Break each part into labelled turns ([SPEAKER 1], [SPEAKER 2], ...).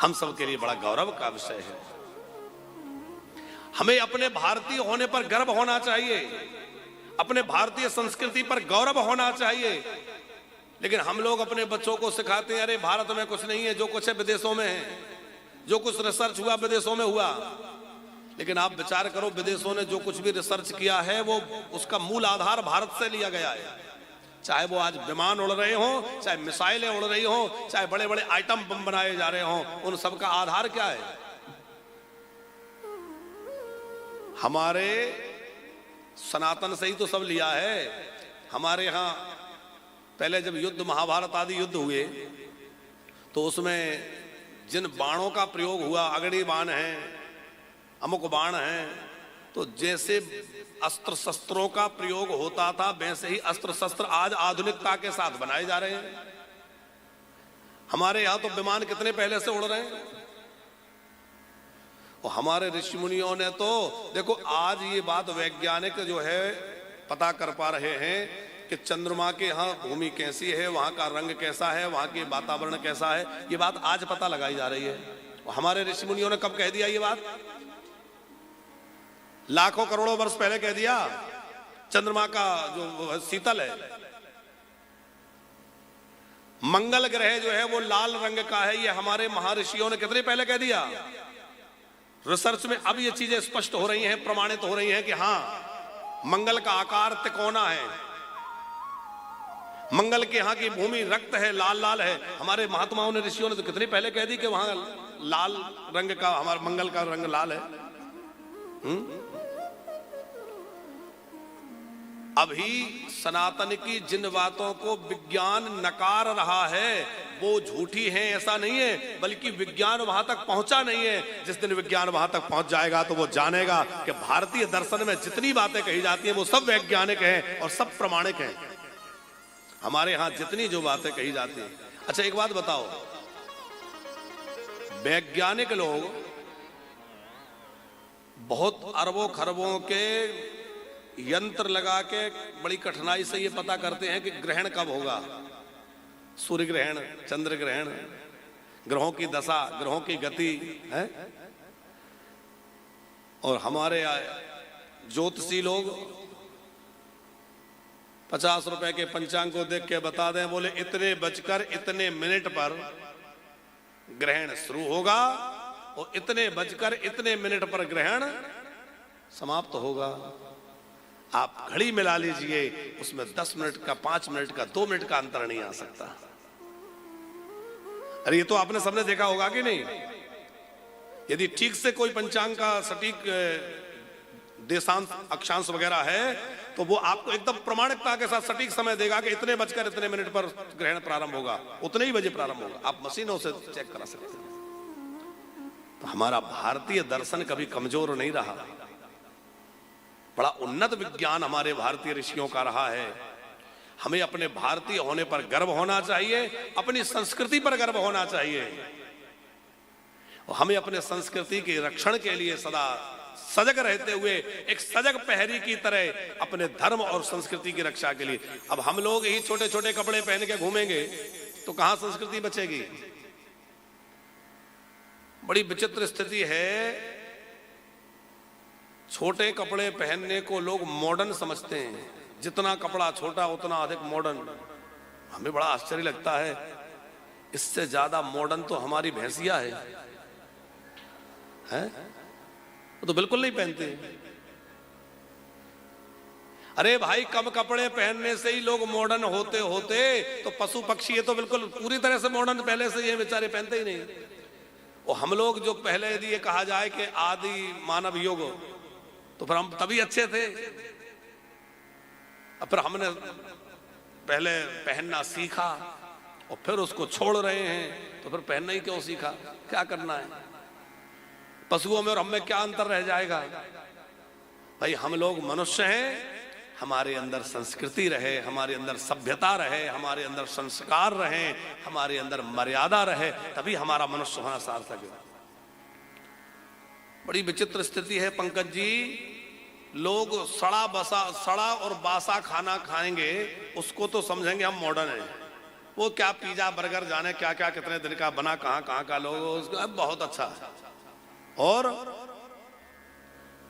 [SPEAKER 1] हम सबके लिए बड़ा गौरव का विषय है। हमें अपने भारतीय होने पर गर्व होना चाहिए, अपने भारतीय संस्कृति पर गौरव होना चाहिए। लेकिन हम लोग अपने बच्चों को सिखाते हैं अरे भारत में कुछ नहीं है, जो कुछ है विदेशों में है, जो कुछ रिसर्च हुआ विदेशों में हुआ। लेकिन आप विचार करो, विदेशों ने जो कुछ भी रिसर्च किया है वो उसका मूल आधार भारत से लिया गया है। चाहे वो आज विमान उड़ रहे हों, चाहे मिसाइलें उड़ रही हों, चाहे बड़े बड़े आइटम बम बनाए जा रहे हों, उन सब का आधार क्या है? हमारे सनातन से ही तो सब लिया है। हमारे यहाँ पहले जब युद्ध, महाभारत आदि युद्ध हुए तो उसमें जिन बाणों का प्रयोग हुआ, अगड़ी बाण है, अमुक बाण है, तो जैसे अस्त्र शस्त्रों का प्रयोग होता था वैसे ही अस्त्र शस्त्र आज आधुनिकता के साथ बनाए जा रहे हैं। हमारे यहाँ तो विमान कितने पहले से उड़ रहे हैं, और हमारे ऋषि मुनियों ने तो देखो आज ये बात वैज्ञानिक जो है पता कर पा रहे हैं कि चंद्रमा के यहाँ भूमि कैसी है, वहां का रंग कैसा है, वहां के वातावरण कैसा है, ये बात आज पता लगाई जा रही है। और हमारे ऋषि मुनियों ने कब कह दिया ये बात? लाखों करोड़ों वर्ष पहले कह दिया। चंद्रमा का जो शीतल है, मंगल ग्रह जो है वो लाल रंग का है, ये हमारे महर्षियों ने कितने पहले कह दिया। रिसर्च में अब ये चीजें स्पष्ट हो रही हैं, प्रमाणित हो रही हैं कि हाँ मंगल का आकार तिकोना है, मंगल के यहाँ की भूमि रक्त है, लाल लाल है। हमारे महात्माओं ने, ऋषियों ने तो कितने पहले कह दी कि वहां लाल रंग का, हमारे मंगल का रंग लाल है। अभी सनातन की जिन बातों को विज्ञान नकार रहा है वो झूठी है ऐसा नहीं है, बल्कि विज्ञान वहां तक पहुंचा नहीं है। जिस दिन विज्ञान वहां तक पहुंच जाएगा तो वो जानेगा कि भारतीय दर्शन में जितनी बातें कही जाती हैं वो सब वैज्ञानिक हैं और सब प्रमाणिक हैं। हमारे यहां जितनी जो बातें कही जाती हैं। अच्छा एक बात बताओ, वैज्ञानिक लोग बहुत अरबों खरबों के यंत्र लगा के बड़ी कठिनाई से ये पता करते हैं कि ग्रहण कब होगा, सूर्य ग्रहण, चंद्र ग्रहण, ग्रहों की दशा, ग्रहों की गति है। और हमारे ज्योतिषी लोग 50 रुपए के पंचांग को देख के बता दें, बोले इतने बजकर इतने मिनट पर ग्रहण शुरू होगा और इतने बजकर इतने मिनट पर ग्रहण समाप्त होगा। आप घड़ी मिला लीजिए, उसमें 10 मिनट का, 5 मिनट का, 2 मिनट का अंतर नहीं आ सकता। अरे ये तो आपने सबने देखा होगा कि नहीं? यदि ठीक से कोई पंचांग का सटीक देशांश अक्षांश वगैरह है तो वो आपको एकदम प्रमाणिकता के साथ सटीक समय देगा कि इतने बजकर इतने मिनट पर ग्रहण प्रारंभ होगा, उतने ही बजे प्रारंभ होगा। आप मशीनों से चेक करा सकते हैं। तो हमारा भारतीय दर्शन कभी कमजोर नहीं रहा, बड़ा उन्नत विज्ञान हमारे भारतीय ऋषियों का रहा है। हमें अपने भारतीय होने पर गर्व होना चाहिए, अपनी संस्कृति पर गर्व होना चाहिए, और हमें अपने संस्कृति के रक्षण के लिए सदा सजग रहते हुए एक सजग प्रहरी की तरह अपने धर्म और संस्कृति की रक्षा के लिए। अब हम लोग ही छोटे छोटे कपड़े पहन के घूमेंगे तो कहां संस्कृति बचेगी? बड़ी विचित्र स्थिति है। छोटे कपड़े पहनने को लोग मॉडर्न समझते हैं, जितना कपड़ा छोटा उतना अधिक मॉडर्न। हमें बड़ा आश्चर्य लगता है, इससे ज्यादा मॉडर्न तो हमारी भैंसिया है? वो तो बिल्कुल नहीं पहनते। अरे भाई कम कपड़े पहनने से ही लोग मॉडर्न होते होते तो पशु पक्षी ये तो बिल्कुल पूरी तरह से मॉडर्न पहले से ये बेचारे पहनते ही नहीं। और हम लोग जो पहले यदि ये कहा जाए कि आदि मानव युग, तो फिर हम तभी अच्छे थे। अब फिर हमने पहले पहनना सीखा और फिर उसको छोड़ रहे हैं, तो फिर पहनना ही क्यों सीखा? क्या करना है? पशुओं में और हमें क्या अंतर रह जाएगा? भाई हम लोग मनुष्य हैं, हमारे अंदर संस्कृति रहे, हमारे अंदर सभ्यता रहे, हमारे अंदर संस्कार रहे, हमारे अंदर मर्यादा रहे, तभी हमारा मनुष्य होना सार्थक है। बड़ी विचित्र स्थिति है पंकज जी। लोग सड़ा और बासा खाना खाएंगे, उसको तो समझेंगे हम मॉडर्न हैं, वो क्या पिज्जा बर्गर जाने क्या क्या कितने दिन का बना, कहां कहां का लोग उसका बहुत अच्छा है। और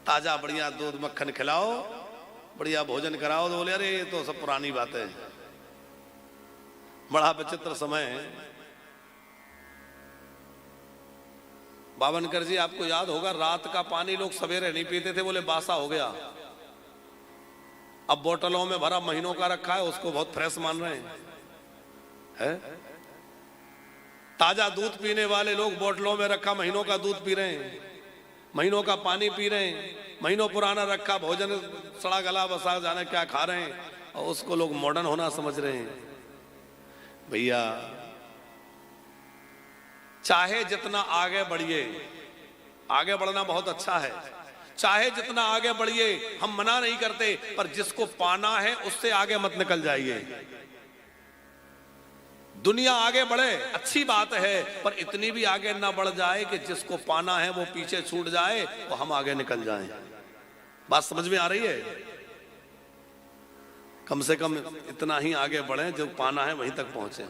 [SPEAKER 1] ताजा बढ़िया दूध मक्खन खिलाओ, बढ़िया भोजन कराओ, तो बोले अरे ये तो सब पुरानी बातें। बड़ा विचित्र समय है। बावनकर जी, आपको याद होगा रात का पानी लोग सवेरे नहीं पीते थे, बोले बासा हो गया। अब बोतलों में भरा महीनों का रखा है, उसको बहुत फ्रेश मान रहे हैं। है? ताजा दूध पीने वाले लोग बोतलों में रखा महीनों का दूध पी रहे हैं, महीनों का पानी पी रहे हैं, महीनों पुराना रखा भोजन सड़ा गला बसा जाने क्या खा रहे हैं, और उसको लोग मॉडर्न होना समझ रहे हैं। भैया चाहे जितना आगे बढ़िए, आगे बढ़ना बहुत अच्छा है, चाहे जितना आगे बढ़िए, हम मना नहीं करते, पर जिसको पाना है उससे आगे मत निकल जाइए। दुनिया आगे बढ़े अच्छी बात है, पर इतनी भी आगे ना बढ़ जाए कि जिसको पाना है वो पीछे छूट जाए, तो हम आगे निकल जाएं। बात समझ में आ रही है? कम से कम इतना ही आगे बढ़े जो पाना है वहीं तक पहुंचे।